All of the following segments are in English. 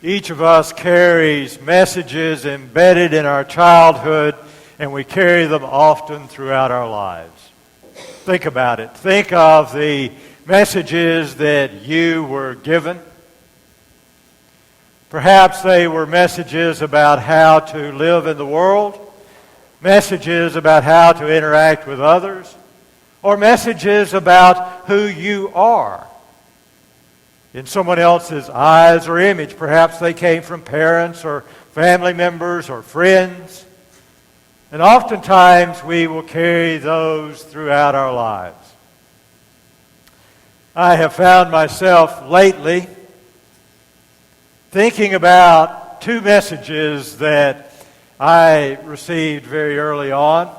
Each of us carries messages embedded in our childhood, and we carry them often throughout our lives. Think about it. Think of the messages that you were given. Perhaps they were messages about how to live in the world, messages about how to interact with others, or messages about who you are in someone else's eyes or image. Perhaps they came from parents or family members or friends. And oftentimes we will carry those throughout our lives. I have found myself lately thinking about two messages that I received very early on.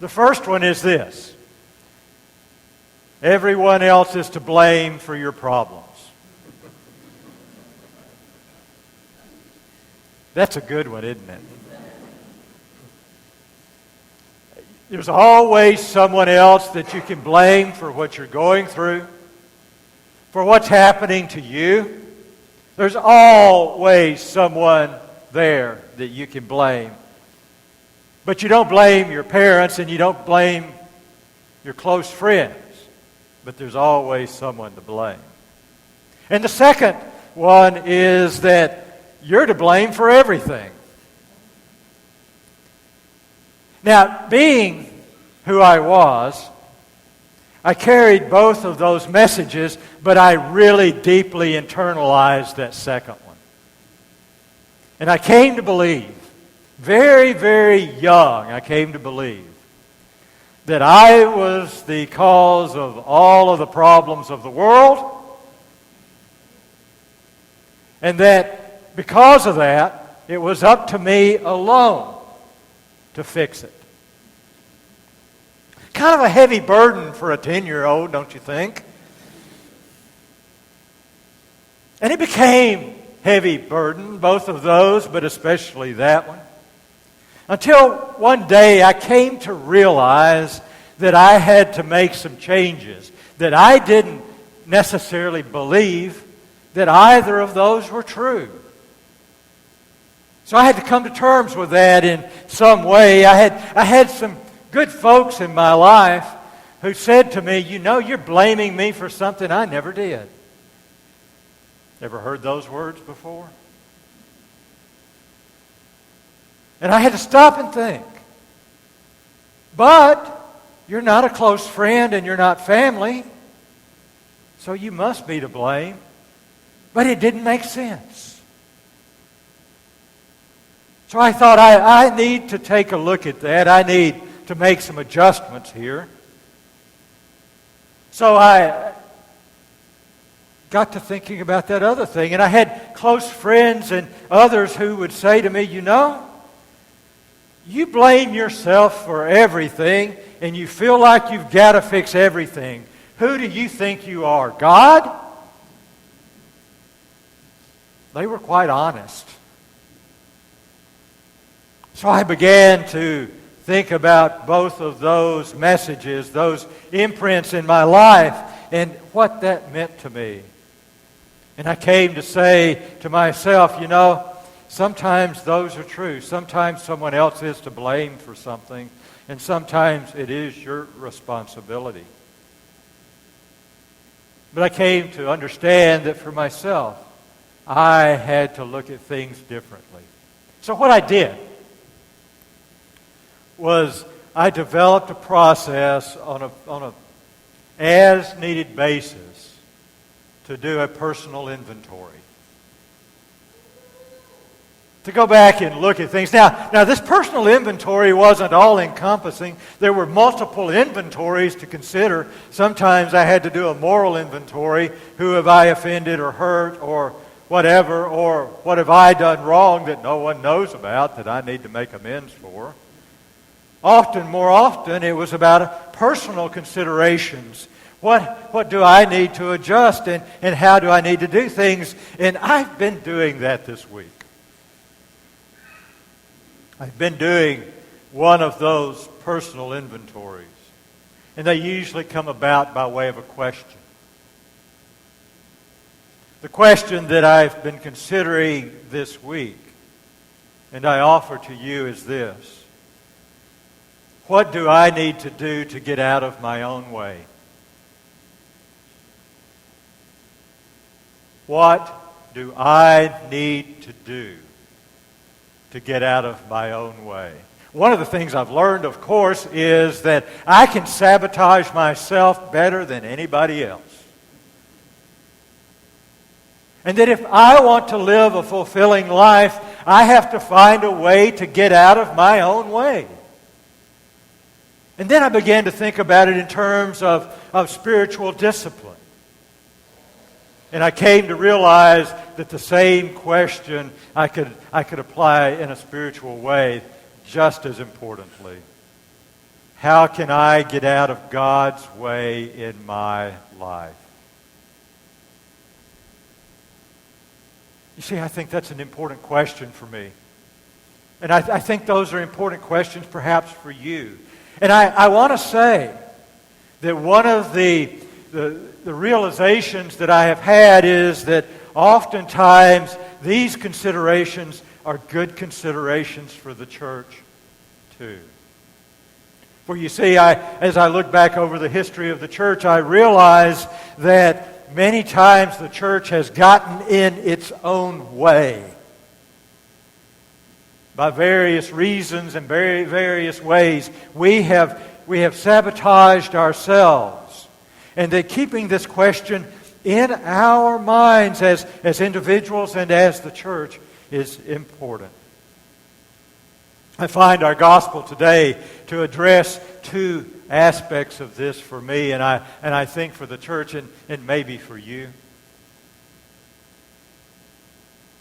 The first one is this: everyone else is to blame for your problems. That's a good one, isn't it? There's always someone else that you can blame for what you're going through, for what's happening to you. There's always someone there that you can blame. But you don't blame your parents and you don't blame your close friends. But there's always someone to blame. And the second one is that you're to blame for everything. Now, being who I was, I carried both of those messages, but I really deeply internalized that second one. And I came to believe, very, very young, I came to believe that I was the cause of all of the problems of the world, and that because of that, it was up to me alone to fix it. Kind of a heavy burden for a 10-year-old, don't you think? And it became heavy burden, both of those, but especially that one. Until one day I came to realize that I had to make some changes, that I didn't necessarily believe that either of those were true. So I had to come to terms with that in some way. I had some good folks in my life who said to me, "You know, you're blaming me for something I never did." Ever heard those words before? And I had to stop and think. But you're not a close friend and you're not family, so you must be to blame. But it didn't make sense. So I thought, I need to take a look at that. I need to make some adjustments here. So I got to thinking about that other thing. And I had close friends and others who would say to me, "You know, you blame yourself for everything and you feel like you've got to fix everything. Who do you think you are, God?" They were quite honest. So I began to think about both of those messages, those imprints in my life, and what that meant to me. And I came to say to myself, you know, sometimes those are true. Sometimes someone else is to blame for something, and sometimes it is your responsibility. But I came to understand that for myself, I had to look at things differently. So what I did was I developed a process on a as-needed basis to do a personal inventory. To go back and look at things. Now this personal inventory wasn't all-encompassing. There were multiple inventories to consider. Sometimes I had to do a moral inventory. Who have I offended or hurt or whatever? Or what have I done wrong that no one knows about that I need to make amends for? More often, it was about personal considerations. What do I need to adjust and how do I need to do things? And I've been doing that this week. I've been doing one of those personal inventories. And they usually come about by way of a question. The question that I've been considering this week, and I offer to you, is this: what do I need to do to get out of my own way? What do I need to do to get out of my own way? One of the things I've learned, of course, is that I can sabotage myself better than anybody else. And that if I want to live a fulfilling life, I have to find a way to get out of my own way. And then I began to think about it in terms of spiritual discipline. And I came to realize that the same question I could apply in a spiritual way just as importantly. How can I get out of God's way in my life? You see, I think that's an important question for me. And I think those are important questions perhaps for you. And I want to say that one of the realizations that I have had is that oftentimes these considerations are good considerations for the church too. For you see, as I look back over the history of the church, I realize that many times the church has gotten in its own way by various reasons and various ways. We have sabotaged ourselves. And that keeping this question in our minds as individuals and as the church is important. I find our gospel today to address two aspects of this for me, and I think for the church and maybe for you.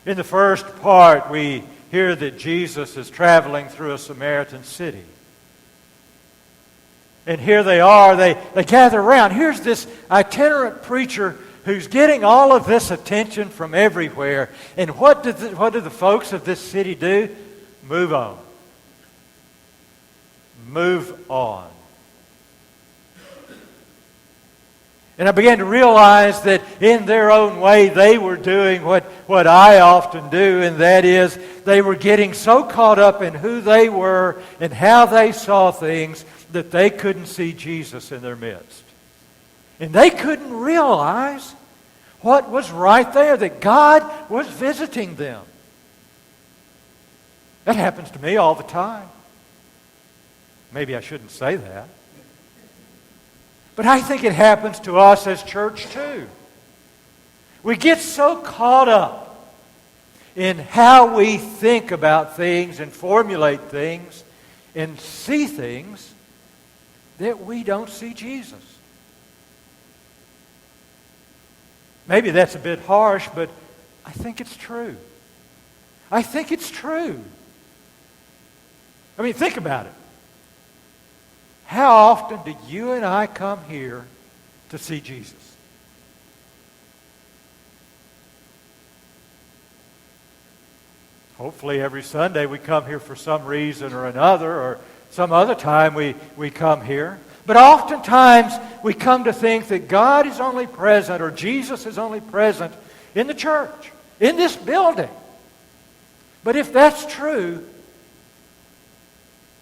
In the first part, we hear that Jesus is traveling through a Samaritan city. And here they are, they gather around. Here's this itinerant preacher who's getting all of this attention from everywhere. And what do the folks of this city do? Move on. Move on. And I began to realize that in their own way they were doing what I often do, and that is they were getting so caught up in who they were and how they saw things that they couldn't see Jesus in their midst. And they couldn't realize what was right there, that God was visiting them. That happens to me all the time. Maybe I shouldn't say that. But I think it happens to us as church too. We get so caught up in how we think about things and formulate things and see things that we don't see Jesus. Maybe that's a bit harsh, but I think it's true. I think it's true. I mean, think about it. How often do you and I come here to see Jesus? Hopefully every Sunday we come here for some reason or another, or some other time we come here. But oftentimes we come to think that God is only present, or Jesus is only present in the church, in this building. But if that's true,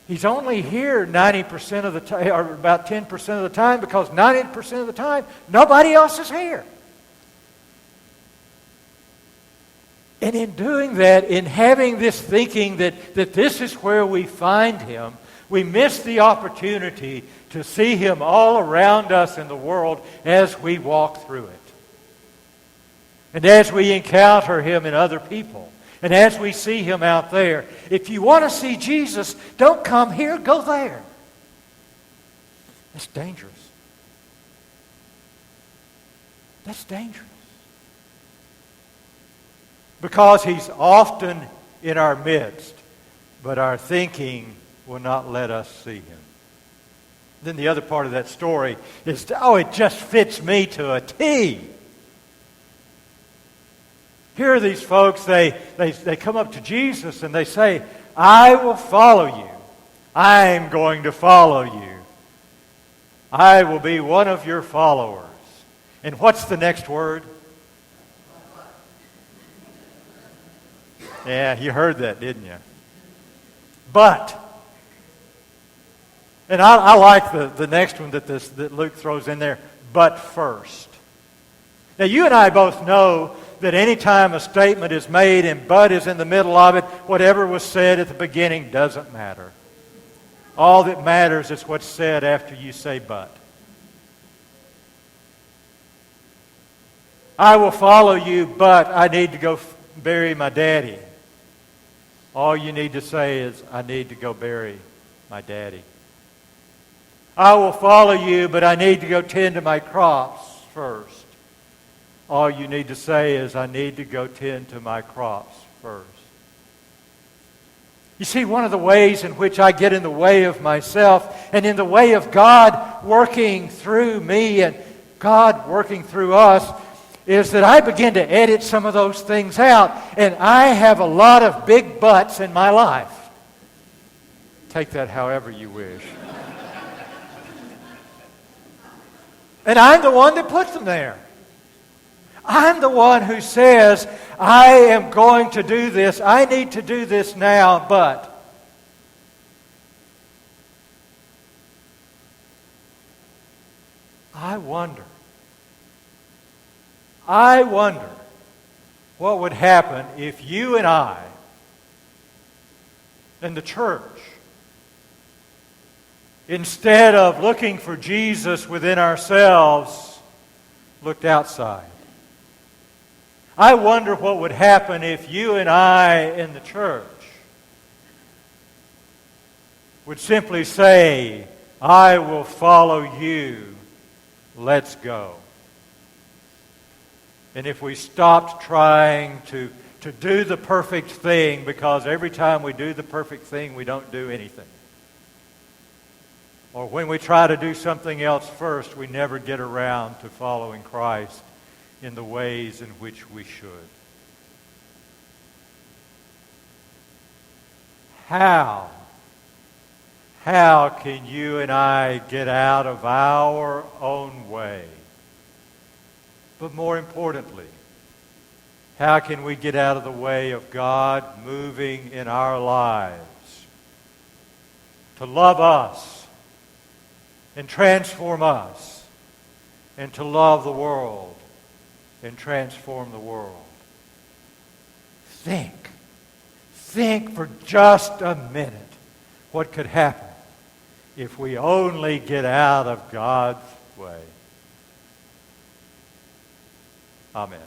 He's only here 90% of the time, or about 10% of the time, because 90% of the time, nobody else is here. And in doing that, in having this thinking that this is where we find Him, we miss the opportunity to see Him all around us in the world as we walk through it. And as we encounter Him in other people. And as we see Him out there. If you want to see Jesus, don't come here, go there. That's dangerous. That's dangerous. Because He's often in our midst, but our thinking will not let us see Him. Then the other part of that story is, it just fits me to a T. Here are these folks, they come up to Jesus and they say, I will follow you. I'm going to follow you. I will be one of your followers. And what's the next word? Yeah, you heard that, didn't you? But, and I like the next one that Luke throws in there, but first. Now, you and I both know that any time a statement is made and but is in the middle of it, whatever was said at the beginning doesn't matter. All that matters is what's said after you say but. I will follow you, but I need to go bury my daddy. All you need to say is, I need to go bury my daddy. I will follow you, but I need to go tend to my crops first. All you need to say is, I need to go tend to my crops first. You see, one of the ways in which I get in the way of myself and in the way of God working through me and God working through us is that I begin to edit some of those things out, and I have a lot of big buts in my life. Take that however you wish. And I'm the one that puts them there. I'm the one who says, I am going to do this. I need to do this now, but I wonder what would happen if you and I and the church, instead of looking for Jesus within ourselves, looked outside. I wonder what would happen if you and I in the church would simply say, I will follow you, let's go. And if we stopped trying to do the perfect thing, because every time we do the perfect thing, we don't do anything. Or when we try to do something else first, we never get around to following Christ in the ways in which we should. How can you and I get out of our own way? But more importantly, how can we get out of the way of God moving in our lives to love us and transform us and to love the world and transform the world? Think for just a minute what could happen if we only get out of God's way. Amen.